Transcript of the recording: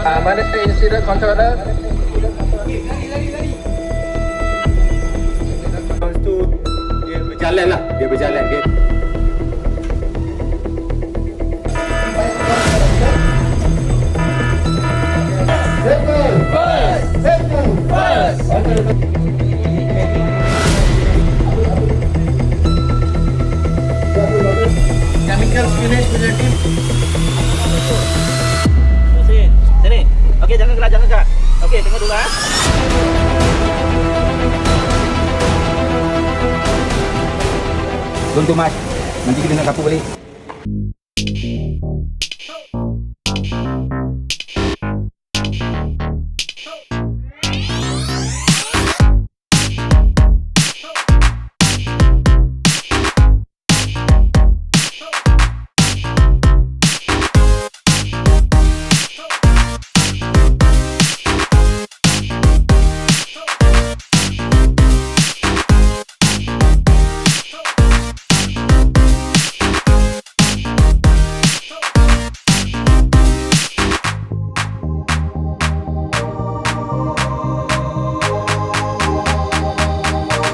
Mana incident controller? Lepas tu dia berjalan lah, dia berjalan dia. Chemical spillage punya team. Sini. Okey, jangan gerak, jangan gerak. Okey, tengok dulu ah. Tuan Mas, nanti kita nak kapur balik.